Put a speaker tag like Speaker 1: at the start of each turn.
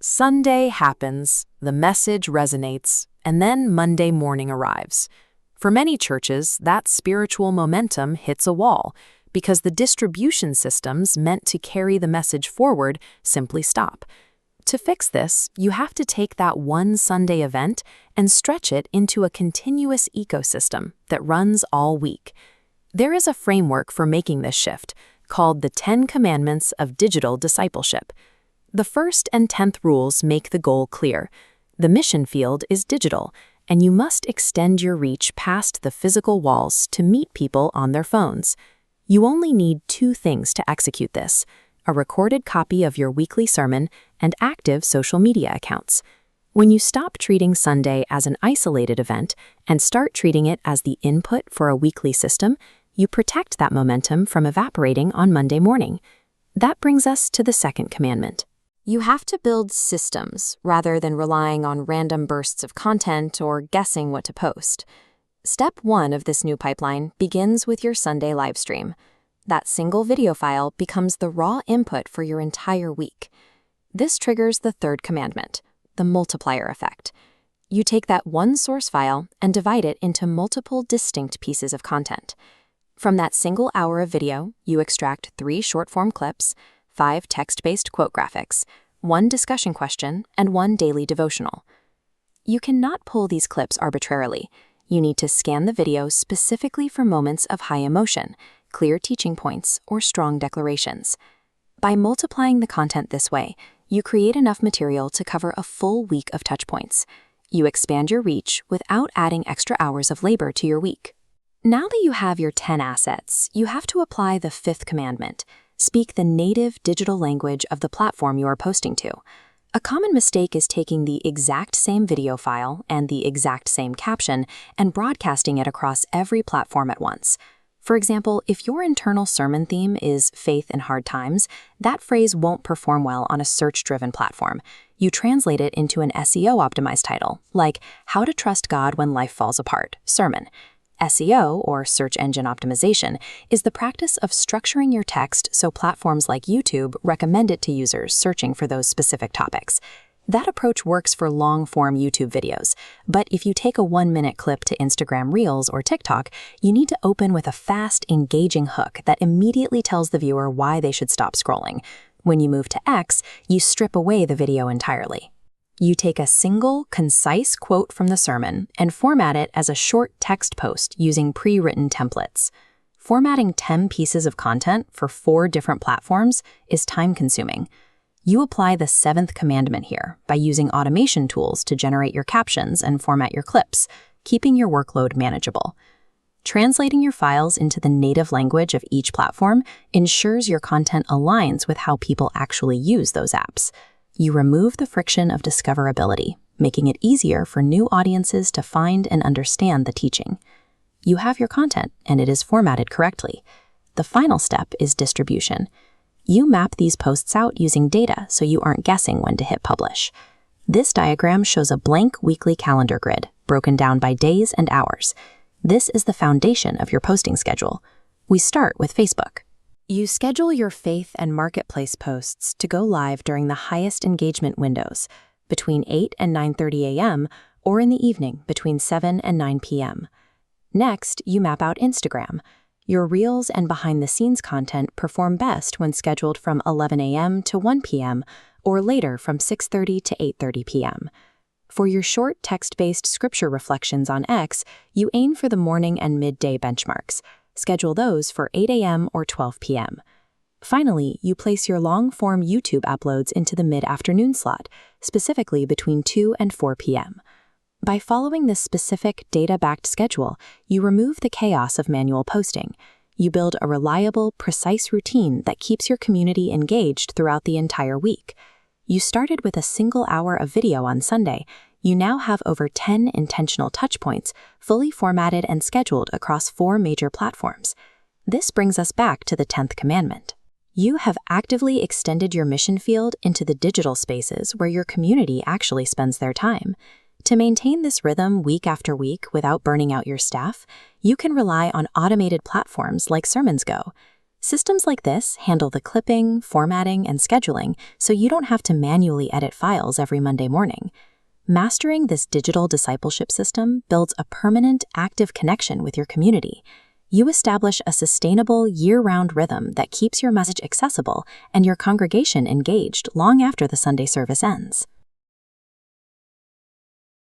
Speaker 1: Sunday happens, the message resonates, and then Monday morning arrives. For many churches, that spiritual momentum hits a wall because the distribution systems meant to carry the message forward simply stop. To fix this, you have to take that one Sunday event and stretch it into a continuous ecosystem that runs all week. There is a framework for making this shift called the 10 Commandments of Digital Discipleship. The first and 10th rules make the goal clear. The mission field is digital, and you must extend your reach past the physical walls to meet people on their phones. You only need 2 things to execute this: a recorded copy of your weekly sermon and active social media accounts. When you stop treating Sunday as an isolated event and start treating it as the input for a weekly system, you protect that momentum from evaporating on Monday morning. That brings us to the second commandment. You have to build systems rather than relying on random bursts of content or guessing what to post. Step 1 of this new pipeline begins with your Sunday livestream. That single video file becomes the raw input for your entire week. This triggers the third commandment, the multiplier effect. You take that one source file and divide it into multiple distinct pieces of content. From that single hour of video, you extract 3 short-form clips, 5 text-based quote graphics, 1 discussion question, and 1 daily devotional. You cannot pull these clips arbitrarily. You need to scan the video specifically for moments of high emotion, clear teaching points, or strong declarations. By multiplying the content this way, you create enough material to cover a full week of touchpoints. You expand your reach without adding extra hours of labor to your week. Now that you have your 10 assets, you have to apply the 5th commandment. Speak the native digital language of the platform you are posting to. A common mistake is taking the exact same video file and the exact same caption and broadcasting it across every platform at once. For example, if your internal sermon theme is faith in hard times, that phrase won't perform well on a search-driven platform. You translate it into an SEO-optimized title, like How to Trust God When Life Falls Apart, Sermon. SEO, or search engine optimization, is the practice of structuring your text so platforms like YouTube recommend it to users searching for those specific topics. That approach works for long-form YouTube videos, but if you take a 1-minute clip to Instagram Reels or TikTok, you need to open with a fast, engaging hook that immediately tells the viewer why they should stop scrolling. When you move to X, you strip away the video entirely. You take a single, concise quote from the sermon and format it as a short text post using pre-written templates. Formatting 10 pieces of content for 4 different platforms is time-consuming. You apply the 7th commandment here by using automation tools to generate your captions and format your clips, keeping your workload manageable. Translating your files into the native language of each platform ensures your content aligns with how people actually use those apps. You remove the friction of discoverability, making it easier for new audiences to find and understand the teaching. You have your content, and it is formatted correctly. The final step is distribution. You map these posts out using data so you aren't guessing when to hit publish. This diagram shows a blank weekly calendar grid, broken down by days and hours. This is the foundation of your posting schedule. We start with Facebook. You schedule your faith and marketplace posts to go live during the highest engagement windows, between 8 and 9:30 a.m. or in the evening between 7 and 9 p.m. Next, you map out Instagram. Your Reels and behind-the-scenes content perform best when scheduled from 11 a.m. to 1 p.m. or later from 6:30 to 8:30 p.m. For your short text-based scripture reflections on X, you aim for the morning and midday benchmarks. Schedule those for 8 a.m. or 12 p.m. Finally, you place your long-form YouTube uploads into the mid-afternoon slot, specifically between 2 and 4 p.m. By following this specific data-backed schedule, you remove the chaos of manual posting. You build a reliable, precise routine that keeps your community engaged throughout the entire week. You started with a single hour of video on Sunday. You now have over 10 intentional touchpoints, fully formatted and scheduled across 4 major platforms. This brings us back to the 10th commandment. You have actively extended your mission field into the digital spaces where your community actually spends their time. To maintain this rhythm week after week without burning out your staff, you can rely on automated platforms like SermonsGo.
Speaker 2: Systems like this handle the clipping, formatting, and scheduling so you don't have to manually edit files every Monday morning. Mastering this digital discipleship system builds a permanent, active connection with your community. You establish a sustainable, year-round rhythm that keeps your message accessible and your congregation engaged long after the Sunday service ends.